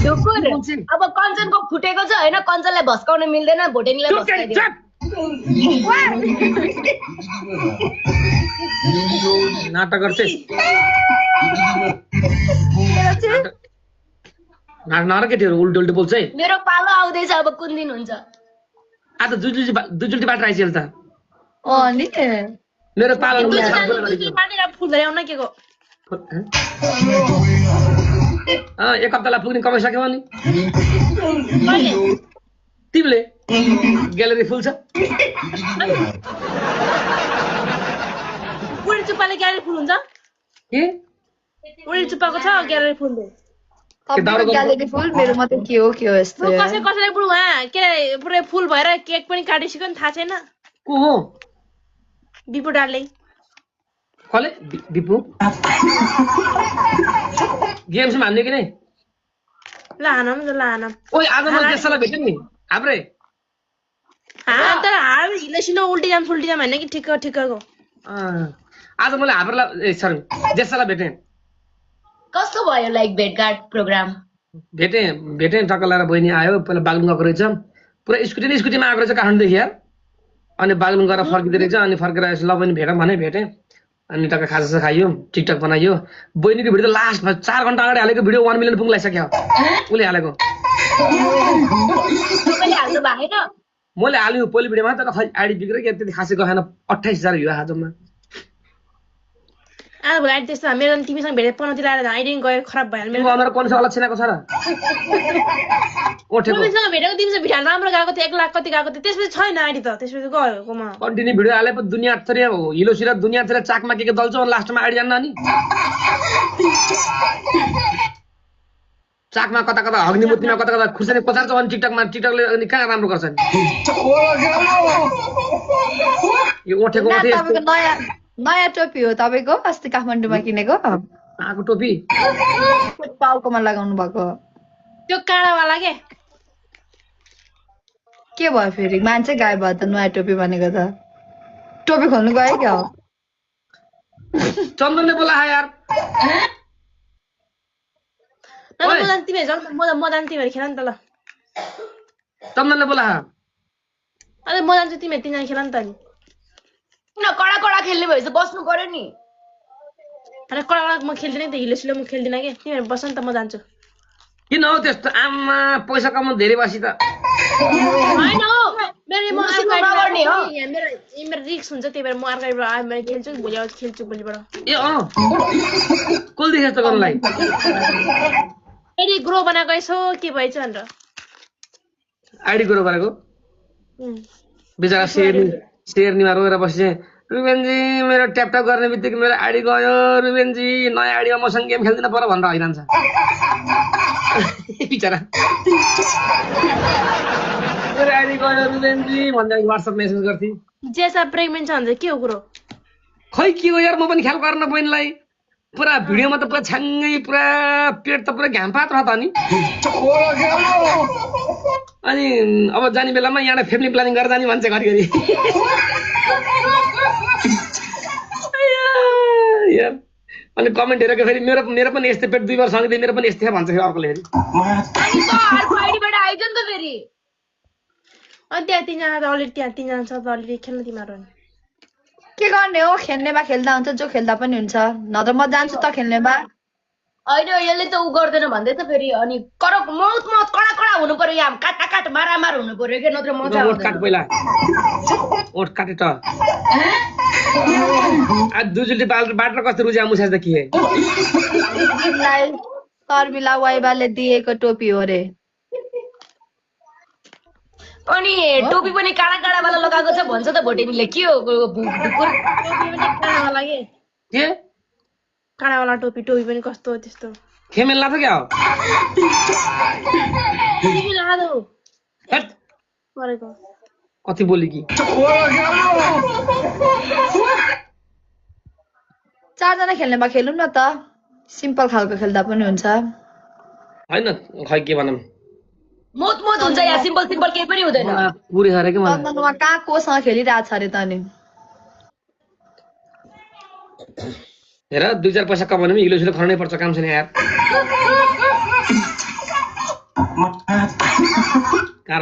ढुकुर अब कञ्चनको फुटेको छ हैन कञ्चनलाई भस्काउन मिल्दैन भोटेनीलाई भस्काइदियो नाटक गर्छ नाटक केटीहरु उल्टो उल्टो बोल्छ है मेरो पालो आउँदैछ अब कुन दिन हुन्छ आ त दुजुल्टी बाटो आइसकेल त नि मेरो पालो फुल ल्याउन के को एक हप्तालाई पुग्ने कमाइसक्यौ अनि तिमीले ग्यालेरी फुल छ उडी चुप्पाले ग्यालेरी फुल हुन्छ के उडी चुप्पाको छ ग्यालेरी फुल ग्यालेरी फुल मेरोमा त के हो यस्तो कसैलाई पुरो के पुरै फुल भएर केक पनि काटिसक्यो नि थाहा छैन को हो बिपु डार्लिङ कले बिपु गेम से मान्ने कि नहीं लानम ओए आज म त्यसलाई भेट्यो नि हाब्रे तर हार हिलेसिनो उल्टी जाम हैन कि ठिक्कको आज मैले हाब्रेलाई सरी त्यसलाई भेटेँ कस्तो भयो लाइक भेटघाट प्रोग्राम भेटेँ टक्क लाएर बहिनी आयो पहिला बागलुङ गएको रहेछ पुरा स्कुटीमा आएको रहेछ काठमाडौँदेखि यार अनि बागलुङ गएर फर्किँदै रहेछ अनि फर्केर ल बहिनी भेटौँ भने भेटेँ अनि टक्क खाजा खाइयो टिकटक बनाइयो बहिनीको भिडियो लास्टमा 4 घण्टा अगाडि हालेको भिडियो 1 मिलियन पुग्न लागिसक्यो उसले हालेको मैले हाल्यो पहिलो भिडियोमा तर खै आइडी बिग्रे के त्यति खासै गएन 28000 भ्यू आजमा आज भोलि त्यस्तो मेरो तिमीसँग भेटे पनौती लाएर आइडी गयो खराब भयो मेरो अनुहार कोन छ लक्षणको छ र ओठेको तिमीसँग भेटेको तिमीसँग भिडियो राम्रो गएको थियो 1 लाख कति गएको थियो त्यसपछि छैन आइडी त त्यसपछि गयो कोमा कन्टिन्यू भिडियो हाले पनि दुनिया थरी हिलोसिरा दुनिया थरी चाकमा के दल्छ अनि लास्टमा आइडी जान्न अनि चाकमा कता कता अग्निमुतिमा कता कता खुर्सानी पचार्छ अनि टिकटकले अनि कहाँ राम्रो गर्छ यो ओठेको ओठे नयाँ टोपी हो तपाईको अस्ति काठमाडौँमा किनेको आको टोपी पाउकोमा लगाउनु भएको त्यो काडावाला के भयो फेरि मान्छे गायब भयो त नयाँ टोपी भनेको त टोपी खोल्नु गयो क्या चन्दनले बोला यार मदन तिमी जाऊ मदन तिमीहरु खेल नि त ल चन्दनले बोला अरे मदन चाहिँ तिमी तीनजना खेल नि त नि किन कडा कडा खेल्ने भएछ बस्नु पर्यो नि अरे कडा कडा म खेल्दिन नि त हिलेसिलो म खेल्दिन के तिमीहरु बस नि त म जान्छु किन हो त्यस्तो आमा पैसा कमाउनु धेरै बसी त हैन हो मेरो म नगर्ने हो मेरो रिस्क हुन्छ त्यही भएर म अर्काइबाट म खेल्छु भोलि आउँछ खेल्छु भोलिबाट ए कुल देखेछ त गर्नलाई आइडी ग्रो बनाएको यसो के भएछ भनेर आइडी ग्रो गरेको बिचारा शेरनीमा रोएर बसे रुबेनजी मेरो ट्यापटप गर्ने बित्तिकै मेरो आइडी गयो रुबेनजी नयाँ आइडीमा मसँग गेम खेल्दिन पर्यो भनेर हैरान्छ बिचारा मेरो आइडी गयो रुबेनजी भन्दै व्हाट्सएप मेसेज गर्थि जेसा प्रेग्नेन्ट छ भने के हो कुरो खै के हो यार म पनि ख्याल गर्न बहिनीलाई पुरा भिडियोमा त पुरा छ्याङ्गै पुरा पेट त पुरा घाम पात्र त अनि अब जाने बेलामा यहाँ फ्यामिली प्लानिङ गरेर जाने भन्छ घरिघरि यार अनि कमेन्ट हेरेको फेरि मेरो पनि यस्तै पेट 2 वर्ष अघि मेरो पनि यस्तै भन्छ फेरि अर्कोले फेरि अनि त्यहाँ तीनजना त अलरेडी त्यहाँ तीनजना छ त अलरेडी खेल्न तिमीहरू के गर्ने हो खेल्नेमा खेल्दा हुन्छ जो खेल्दा पनि हुन्छ नत्र म जान्छु त खेल्नेमा हैन यसले त उ गर्दैन भन्दैछ फेरि अनि करक मौत कडा कडा हुनु पर्यो यहाँ काटा काट मारामार हुनु पर्यो के नत्र मजा आउँदैन ओठ काट पहिला ओठ काटे त आ दुजुल्टी बाटर कस्तो रुजा मुसाज त के सर्बिला वाइबाले दिएको टोपी हो रे अनि टोपी पनि काडा काडा वाला लगाएको छ भन्छ त भोटेनीले के हो टोपी पनि काडावाला के काडावाला टोपी पनि कस्तो हो त्यस्तो खेमेल लाग्छ क्या हो तिमी लादो हट गरेको कति बोली कि 4 जना खेल्नेमा खेलौँ न त सिम्पल खालको खेल्दा पनि हुन्छ हैन खै के भनम मोत हुन्छ या सिम्पल केही पनि हुँदैन पुरै हरे के मलाई नन्दनमा कहाँ कोसँग खेलिरहेछ अरे त नि हेर 2-4 पैसा कमाउनु पनि हिलो खर्नै पर्छ काम छैन यार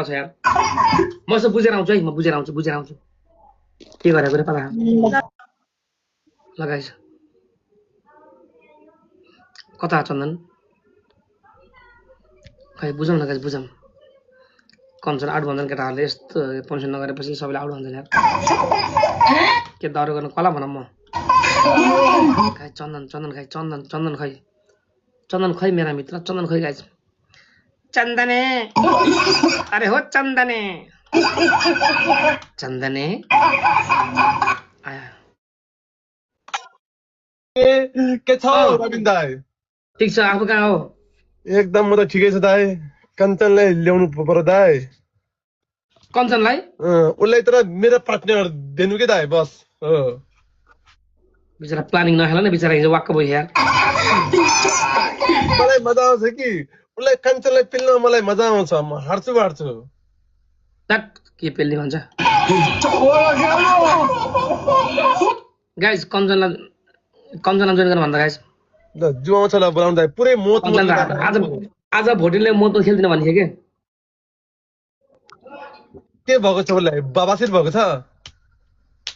छ यार म यसो बुझेर आउँछु है म बुझेर आउँछु के गरेको रे पला लगाइस कता चन्दन खै बुझौँ न गाइस बुझौँ कन्सर्न आउट भन्छन् केटाहरूले यस्तो पेन्सन नगरेपछि सबैले आउट भन्छन् यार के दरो गर्नु कला भनौँ म खै चन्दन खै मेरा मित्र चन्दन खै गाइस चन्दने अरे हो चन्दने आया के छ रविन दाइ ठिक छ आफू कहाँ हो एकदम म त ठिकै छ दाइ कञ्चनलाई ल्याउनु पर्यो दाइ कञ्चनलाई उसलाई तर मेरो पार्टनर दिनु के दाइ बस बिचरा प्लानिङ नखेला न बिचरा हिजो वाक्क भयो यार मलाई मजा आउँछ कि उसलाई कञ्चनलाई पिल्न मलाई मजा आउँछ म हार्छु ट्याक के पेल्ने भन्छ गाइस कञ्चनलाई जोइन गर्नु भन्दा गाइस ल जुवाउँछ ल बोलाउनु दाइ पुरै मोत आज भोटेले मोतो खेल्दिन भन्ने के भएको छ उसलाई बाबासित भएको छ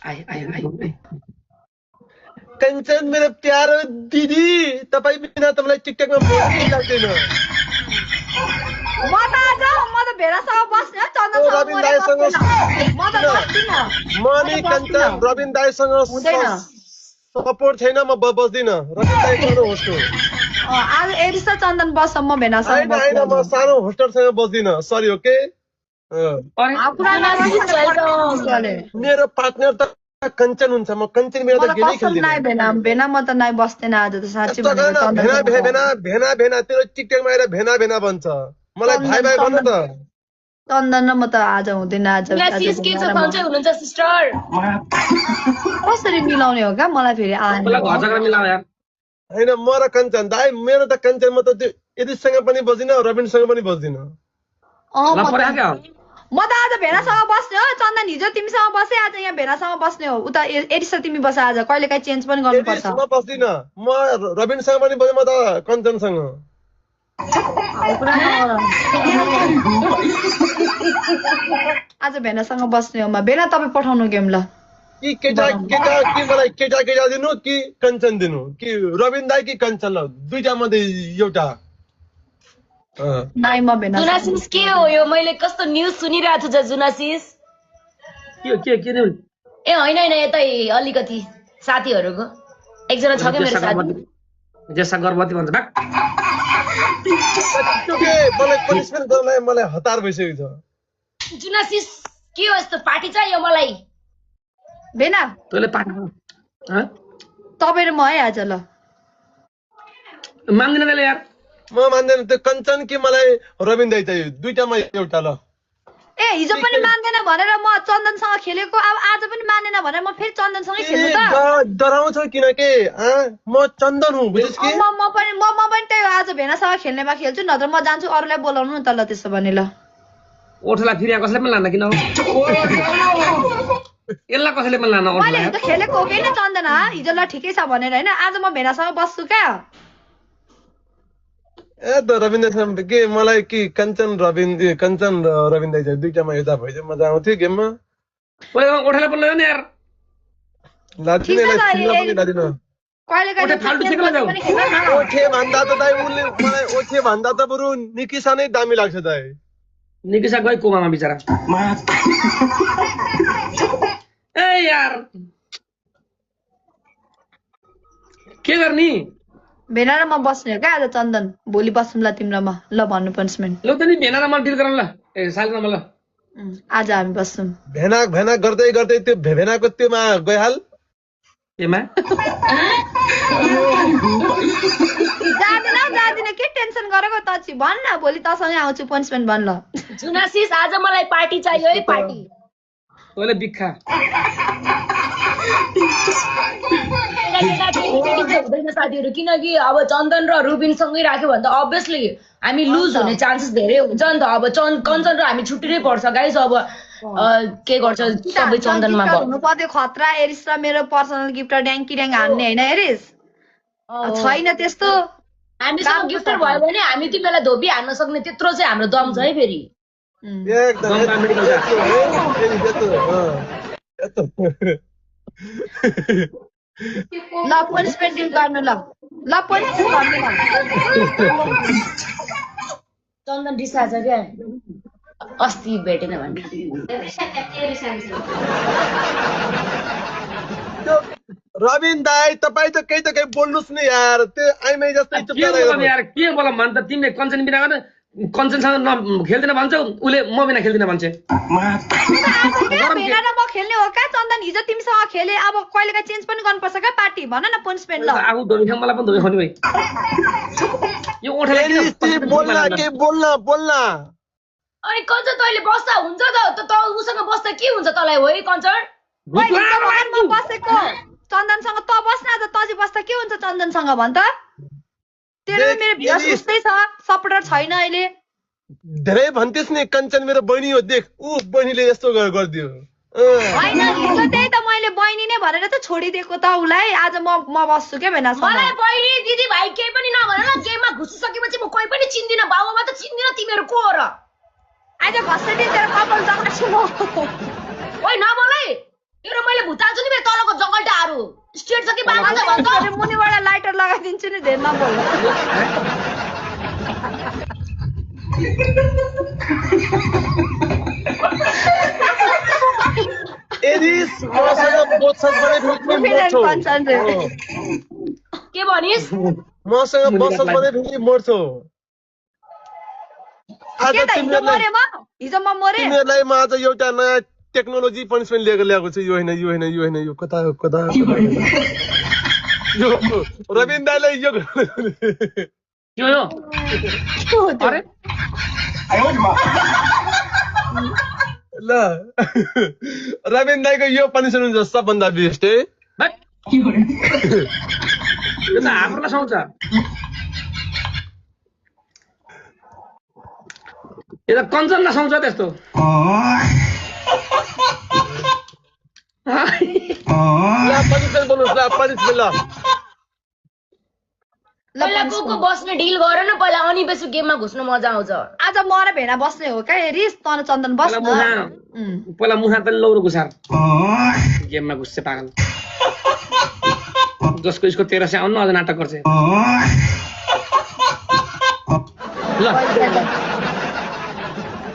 आइ कञ्चन मेरो प्यारो दिदी तपाईँ बिना तपाईँलाई टिकटकमा बोल्नै लाग्दैन म त भेडासँग बस्ने हो चन्दनसँग रविन मरे दाइसँग बस्दिन। म त बस्दिन। म नि कञ्चन रविन दाइसँग हुँदैन। सपोर्ट छैन म बस्दिन रविन दाइ सानो होस्ट हो आज एरिस र चन्दन बस्छ म भेडासँग होइन बस्दिन। म सानो होस्टरसँग बस्दिन सरी ओके मेरो पार्टनर त कञ्चन हुन्छ म कञ्चन मेरो त गेमै खेल्दिन भेना म त नाइ बस्दैन आज त साँच्चै भनेको भेना तेरो टिकटकमा आएर भेना भन्छ मलाई भाइ भन्नु त चन्दन र म त आज हुँदैन आज जुनासिस के छ सन्चै हुनुहुन्छ सिस्टर कसरी मिलाउने हो क्या मलाई फेरि आएन होइन म र कञ्चन दाइ मेरो त कञ्चन म त त्यो यतिसँग पनि बस्दिन रविनसँग पनि बस्दिन म त आज भेडासँग बस्ने हो चन्दन हिजो तिमीसँग बसे आज यहाँ भेडासँग बस्ने हो उता एरिस तिमी बस आज कहिले काहीँ चेन्ज पनि गर्नुपर्छ म बस्दिन म रविनसँग पनि बस्दिन म त कञ्चनसँग आज भेनासँग बस्ने हो म भेना तपाईँ पठाउनु गेम ल कि मलाई केटा दिनु कि कञ्चन दिनु कि रविन दाइ कि कञ्चन ल दुईटा मध्ये एउटा नाइ म भेना जुनासिस के हो यो मैले कस्तो न्यूज सुनिरहेको छु जुनासिस के न्यूज ए होइन यतै अलिकति साथीहरूको एकजना छ के मेरो साथी जेसा गर्भवती भन्छ भाग मलाई पनिसमेन्ट गर्नलाई मलाई हतार भइसकेको छ जुनासिस के हो यस्तो पार्टी चाहियो मलाई भेना तैँले पार्टी तपाईँ र म है आज ल मान्दिन त्यसले यार म मान्दैन त्यो कञ्चन कि मलाई रविन दाइ चाहियो दुईटामा एउटा ल ए हिजो पनि मान्दैन भनेर म चन्दनसँग खेलेको अब आज पनि मानेन भनेर म फेरि चन्दनसँगै खेल्नु त डराउँछ किनकि म चन्दन हुँ बुझिस् कि म पनि त्यही हो आज भेनासँग खेल्नेमा खेल्छु नत्र म जान्छु अरूलाई बोलाउनु न त ल त्यसो भने ल ओठलाई फेरि कसैले पनि लान्न किन यसलाई कसैले पनि लान्न मैले हिजो खेलेको हो कि चन्दन हिजो ल ठिकै छ भनेर होइन आज म भेनासँग बस्छु क्या ए त रविन दाइसँग के मलाई कि कञ्चन र रविन दाइ चाहिँ दुईटामा एउटा भइदियो मजा आउँथ्यो गेममा ओठलाई पनि ल्याउने यार लादिन ओठे भन्दा त दाइ उसले मलाई ओठे भन्दा त बरु निकिसा नै दामी लाग्छ दाइ निकिसा गई कोमामा बिचरा ए यार के गर्ने भेना र म बस्ने हो क्या आज चन्दन भोलि बस्छौँ ल तिम्रोमा ल भन्नु पनिसमेन्ट ल त नि भेना र म डिल गरौँ ल ए सालमा ल आज हामी बस्छौँ भेना गर्दै त्यो भेनाको त्योमा गइहाल एमा जादिन के टेन्सन गरेको त छि भन्न भोलि तसँगै आउँछु पनिसमेन्ट भन् ल जुनासिस आज मलाई पार्टी चाहियो है पार्टी तैँले बिखा हुँदैन साथीहरू किनकि अब चन्दन र रुबिनसँगै राख्यो भने त अभियसली हामी लुज हुने चान्सेस धेरै हुन्छ नि त अब कञ्चन र हामी छुट्टिनै पर्छ गाइस अब के गर्छ सबै चन्दनमा हुनु पर्यो खतरा एरिस र मेरो पर्सनल गिफ्ट ड्याङ्की ड्याङ हान्ने होइन एरिस छैन त्यस्तो हामीसँग गिफ्टर भयो भने हामी तिमीलाई धोबी हान्न सक्ने त्यत्रो चाहिँ हाम्रो दम छ है फेरि एकदम गम्बा मेडिकल छ। ल पनिसमेन्ट डिल गर्नु ल पनिसमेन्ट गर्नु ल चन्दन रिसाछ क्या अस्ति भेटेन भने रबिन दाई तपाईँ त केही बोल्नुहोस् न यार त्यो आइमाई जस्तै चुप के बोलम यार के बोलम भन् त तिमीले कञ्चन बिना गर्न कञ्चनसँग खेल्दिन भन्छौ उसले म बिना खेल्दिन भन्छ भेना र म खेल्ने हो क्या चन्दन हिजो तिमीसँग खेले अब कहिलेकाहीँ चेन्ज पनि गर्नुपर्छ क्या पार्टी भन न पनिसमेन्ट ल आफू धोबी खाऊ मलाई पनि धोबी खाउने भाइ यो ओठेलाई के बोल्न अनि कञ्चन तैँले बस्दा हुन्छ त उसँग बस्दा के हुन्छ तँलाई हो है कञ्चन म बसेको चन्दनसँग त बस्न आज तजी बस्दा के हुन्छ चन्दनसँग भन त तेरो मेरो भिडस उस्तै छ सपोर्टर छैन अहिले धेरै भन्थिस् नि कञ्चन मेरो बहिनी हो देख ऊ बहिनीले यस्तो गरिदियो होइन हिजो त्यही त मैले बहिनी नै भनेर त छोडिदिएको त उसलाई आज म बस्छु क्या भेनासँग मलाई बहिनी दिदी भाइ केही पनि नभन ल गेममा घुसिसकेपछि म कोही पनि चिन्दिनँ बाबुमा त चिन्दिनँ तिमीहरू को हो र आज घस्दै तेरो कपाल जगाछु म ओइ नबोल है तेरो मैले भुताल्छु नि मेरो तलको जगल्टाहरू स्ट्रेट छ कि बाबा छ भन्छ मुनिबाट लाइटर लगाइदिन्छु नि धेरै नबोल एरिस मसँग बस्छस् भने के भनिस् मसँग बस्छस् भने फेरि मर्छौ आज तिमीहरूलाई हिजो म मरे तिमीहरूलाई म आज एउटा नयाँ टेक्नोलोजी पनिसमेन्ट लिएर ल्याएको छु यो होइन यो कता यो रबिन दाइलाई यो अरे ल रबिन दाइको यो पनिसमेन्ट हुन्छ सबभन्दा बेस्ट है यो त हाम्रोलाई सुहाउँछ यो त कञ्चनलाई सुहाउँछ त्यस्तो पनिसमेन्ट बोल्नुहोस् ल पनिसमेन्ट पहिला को बस्ने डिल गर न पहिला अनि बेसी गेममा घुस्नु मजा आउँछ आज म र भेना बस्ने हो क्या रिस तन चन्दन बस्न पहिला मुखा त लौरो घुसार गेममा घुस्छ पागल जसको यसको 1300 आउनु अझ नाटक गर्छ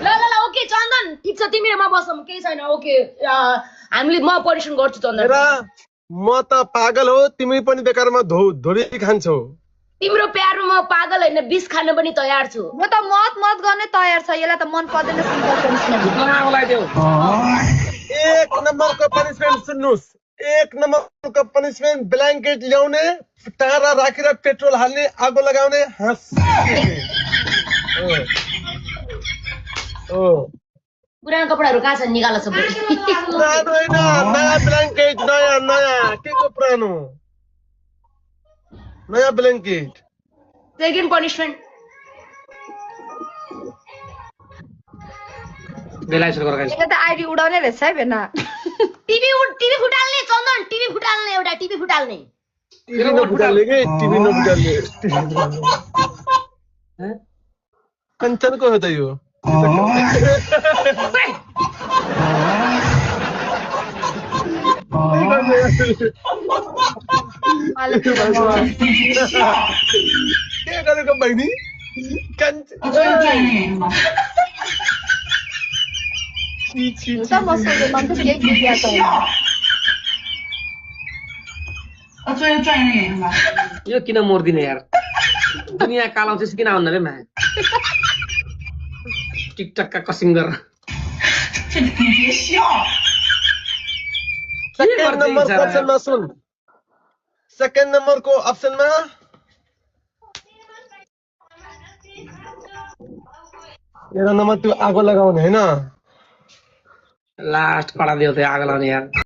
ल ओके चन्दन ठिक छ तिमी र म बसौँ केही छैन ओके हामीले म परेसन गर्छु चन्दन म त पागल हो तिमी पनि बेकारमा धोबी खान्छौ तिम्रो प्यारमा म पागल होइन बिस खान पनि तयार छु म त मत गर्ने तयार छ यसलाई त मन पर्दैन सिम्पल एक नम्बरको पनिसमेन्ट सुन्नुहोस् एक नम्बरको पनिसमेन्ट ब्ल्याङ्केट ल्याउने टाढा राखेर पेट्रोल हाल्ने आगो लगाउने पुरानो कपडाहरू कहाँ छ निकाल सब नयाँ ब्ल्याङ्केट नयाँ के को पुरानो नयाँ ब्ल्याङ्केट सेकेन्ड पनिसमेन्ट आइडी उडाउने रहेछ है भेना टिभी फुटाल्ने चन्दन टिभी फुटाल्ने एउटा टिभी फुटाल्ने टिभी नफुटाल्ने के टिभी नफुटाल्ने कञ्चनको हो त यो के गरेको बहिनी यो किन मर्दिने यार दुनियाँ कालाउँछ किन आउन रे मा टिकटकका कसिङ्गर सेकेन्ड नम्बरको अप्सनमा सुन सेकेन्ड नम्बरको अप्सनमा तेरो नम्बर त्यो आगो लगाउने होइन लास्ट कडा दियो त्यो आगो लाउने यार